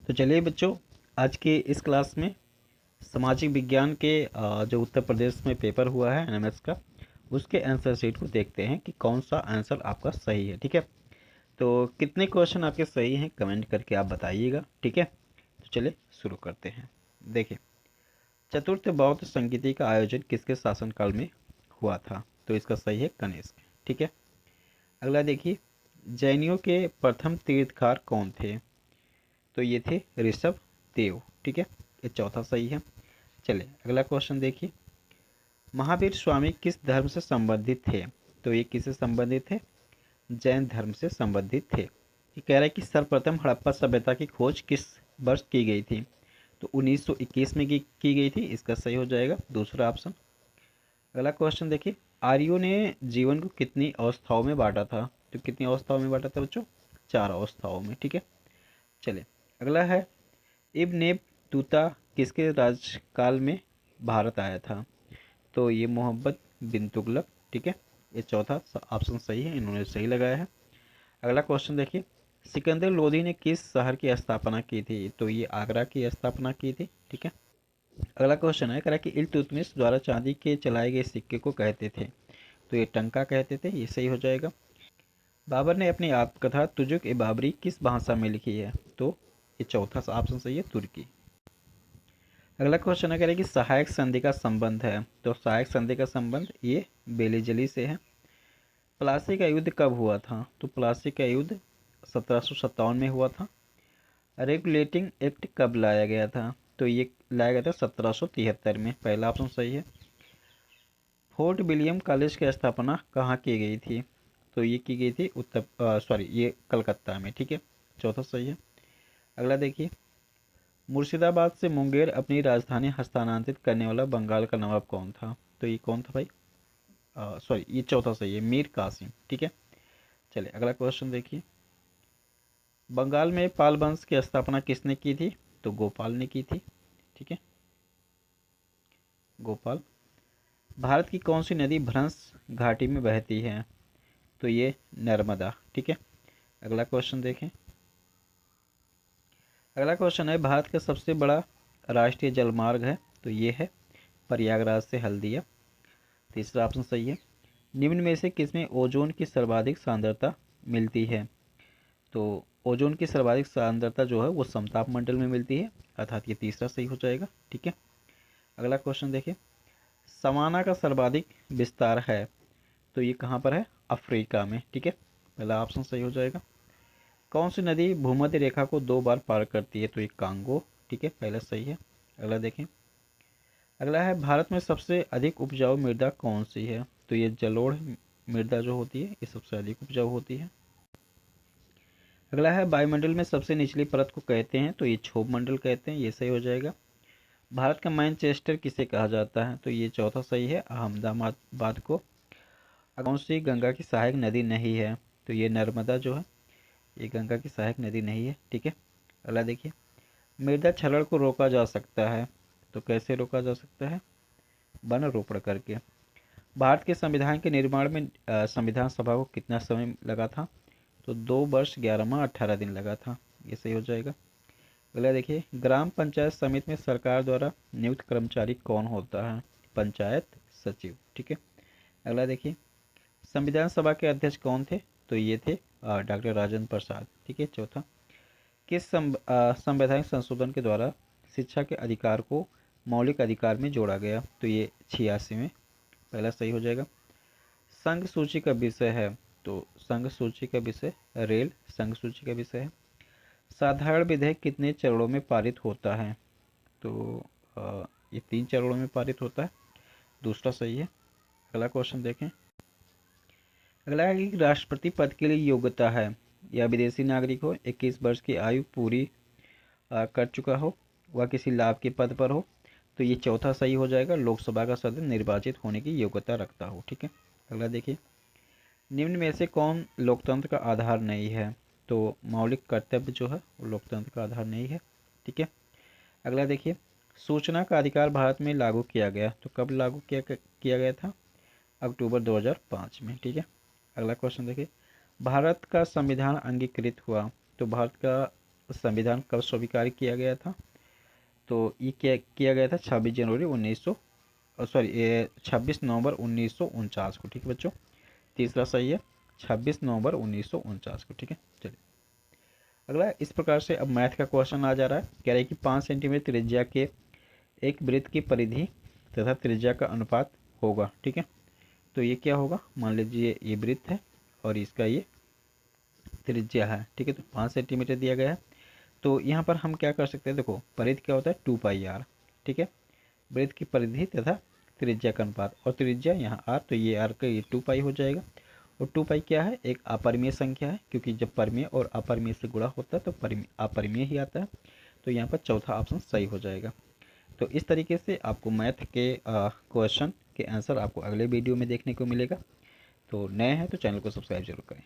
तो चलिए बच्चों, आज के इस क्लास में सामाजिक विज्ञान के जो उत्तर प्रदेश में पेपर हुआ है एनएमएस का, उसके आंसर शीट को देखते हैं कि कौन सा आंसर आपका सही है। ठीक है, तो कितने क्वेश्चन आपके सही हैं कमेंट करके आप बताइएगा। ठीक है, तो चलिए शुरू करते हैं। देखिए, चतुर्थ बौद्ध संगीति का आयोजन किसके शासनकाल में हुआ था? तो इसका सही है कनिष्क। ठीक है, अगला देखिए, जैनियों के प्रथम तीर्थकार कौन थे? तो ये थे ऋषभ देव। ठीक है, ये चौथा सही है। चलिए अगला क्वेश्चन देखिए, महावीर स्वामी किस धर्म से संबंधित थे? तो ये किससे संबंधित थे? जैन धर्म से संबंधित थे। ये कह रहा है कि सर्वप्रथम हड़प्पा सभ्यता की खोज किस वर्ष की गई थी? तो 1921 में की गई थी। इसका सही हो जाएगा दूसरा ऑप्शन। अगला क्वेश्चन देखिए, आर्यों ने जीवन को कितनी अवस्थाओं में बांटा था? तो कितनी अवस्थाओं में बांटा था बच्चों? 4 अवस्थाओं में। ठीक है, चलिए अगला है, इब्न बतूता किसके राजकाल में भारत आया था? तो ये मोहम्मद बिन तुगलक। ठीक है, ये चौथा ऑप्शन सही है, इन्होंने सही लगाया है। अगला क्वेश्चन देखिए, सिकंदर लोदी ने किस शहर की स्थापना की थी? तो ये आगरा की स्थापना की थी। ठीक है, अगला क्वेश्चन है, कह रहा कि इल्तुतमिश द्वारा चांदी के चलाए गए सिक्के को कहते थे? तो ये टंका कहते थे। ये सही हो जाएगा। बाबर ने अपनी आत्मकथा तुजुक ए बाबरी किस भाषा में लिखी है? तो ये चौथा ऑप्शन सही है, तुर्की। अगला क्वेश्चन है, कह रहे कि सहायक संधि का संबंध है। तो सहायक संधि का संबंध ये बेलीजली से है। प्लासी का युद्ध कब हुआ था? तो प्लासी का युद्ध 1757 में हुआ था। रेगुलेटिंग एक्ट कब लाया गया था? तो ये लाया गया था 1773 में। पहला ऑप्शन सही है। फोर्ट विलियम कॉलेज की स्थापना कहाँ की गई थी? तो ये की गई थी ये कलकत्ता में। ठीक है, चौथा सही है। अगला देखिए, मुर्शिदाबाद से मुंगेर अपनी राजधानी हस्तांतरित करने वाला बंगाल का नवाब कौन था? तो ये कौन था भाई? ये चौथा सही है, मीर कासिम। ठीक है, चलिए अगला क्वेश्चन देखिए, बंगाल में पाल वंश की स्थापना किसने की थी? तो गोपाल ने की थी। ठीक है, गोपाल। भारत की कौन सी नदी भ्रंश घाटी में बहती है? तो ये नर्मदा। ठीक है, अगला क्वेश्चन देखें। अगला क्वेश्चन है, भारत का सबसे बड़ा राष्ट्रीय जलमार्ग है? तो ये है प्रयागराज से हल्दिया। तीसरा ऑप्शन सही है। निम्न में से किसमें ओजोन की सर्वाधिक सांद्रता मिलती है? तो ओजोन की सर्वाधिक सांद्रता जो है वो समताप मंडल में मिलती है, अर्थात ये तीसरा सही हो जाएगा। ठीक है, अगला क्वेश्चन देखिए, सवाना का सर्वाधिक विस्तार है? तो ये कहाँ पर है? अफ्रीका में। ठीक है, पहला ऑप्शन सही हो जाएगा। कौन सी नदी भूमध्य रेखा को 2 बार पार करती है? तो ये कांगो। ठीक है, पहला सही है। अगला देखें, अगला है, भारत में सबसे अधिक उपजाऊ मृदा कौन सी है? तो ये जलोढ़ मृदा जो होती है ये सबसे अधिक उपजाऊ होती है। अगला है, वायुमंडल में सबसे निचली परत को कहते हैं? तो ये क्षोभ मंडल कहते हैं। ये सही हो जाएगा। भारत का मैनचेस्टर किसे कहा जाता है? तो ये चौथा सही है, अहमदाबाद को। कौन सी गंगा की सहायक नदी नहीं है? तो ये नर्मदा जो है ये गंगा की सहायक नदी नहीं है। ठीक है, अगला देखिए, मृदा क्षरण को रोका जा सकता है? तो कैसे रोका जा सकता है? वन रोपण करके। भारत के संविधान के निर्माण में संविधान सभा को कितना समय लगा था? तो 2 वर्ष 11 माह 18 दिन लगा था। ये सही हो जाएगा। अगला देखिए, ग्राम पंचायत समिति में सरकार द्वारा नियुक्त कर्मचारी कौन होता है? पंचायत सचिव। ठीक है, अगला देखिए, संविधान सभा के अध्यक्ष कौन थे? तो ये थे डॉक्टर राजेंद्र प्रसाद। ठीक है, चौथा, किस संवैधानिक संशोधन के द्वारा शिक्षा के अधिकार को मौलिक अधिकार में जोड़ा गया? तो ये 86 में। पहला सही हो जाएगा। संघ सूची का विषय है? तो संघ सूची का विषय रेल संघ सूची का विषय है। साधारण विधेयक कितने चरणों में पारित होता है? तो ये 3 चरणों में पारित होता है। दूसरा सही है। अगला क्वेश्चन देखें। अगला है कि राष्ट्रपति पद के लिए योग्यता है या विदेशी नागरिक हो, 21 वर्ष की आयु पूरी कर चुका हो, वह किसी लाभ के पद पर हो? तो ये चौथा सही हो जाएगा, लोकसभा का सदस्य निर्वाचित होने की योग्यता रखता हो। ठीक है, अगला देखिए, निम्न में से कौन लोकतंत्र का आधार नहीं है? तो मौलिक कर्तव्य जो है वो लोकतंत्र का आधार नहीं है। ठीक है, अगला देखिए, सूचना का अधिकार भारत में लागू किया गया? तो कब लागू किया गया था? अक्टूबर 2005 में। ठीक है, अगला क्वेश्चन देखिए, भारत का संविधान अंगीकृत हुआ? तो भारत का संविधान कब स्वीकार किया गया था? तो ये क्या किया गया था 26 नवंबर 1949 को। ठीक है बच्चों, तीसरा सही है 26 नवंबर 1949 को। ठीक है, चलिए अगला इस प्रकार से अब मैथ का क्वेश्चन आ जा रहा है। कह रहे हैं कि 5 सेंटीमीटर त्रिज्या के एक वृत्त की परिधि तथा त्रिज्या का अनुपात होगा। ठीक है, तो ये क्या होगा, मान लीजिए ये वृत्त है और इसका ये त्रिज्या है। ठीक है, तो 5 सेंटीमीटर दिया गया है। तो यहाँ पर हम क्या कर सकते हैं, देखो परिधि क्या होता है 2πr। ठीक है, वृत्त की परिधि तथा त्रिज्या का अनुपात, और त्रिज्या यहाँ r, तो ये r का ये 2π हो जाएगा। और 2π क्या है, एक अपरिमेय संख्या है, क्योंकि जब परिमेय और अपरिमेय से गुणा होता है तो अपरिमेय ही आता है। तो यहाँ पर चौथा ऑप्शन सही हो जाएगा। तो इस तरीके से आपको मैथ के क्वेश्चन के आंसर आपको अगले वीडियो में देखने को मिलेगा। तो नए हैं तो चैनल को सब्सक्राइब जरूर करें।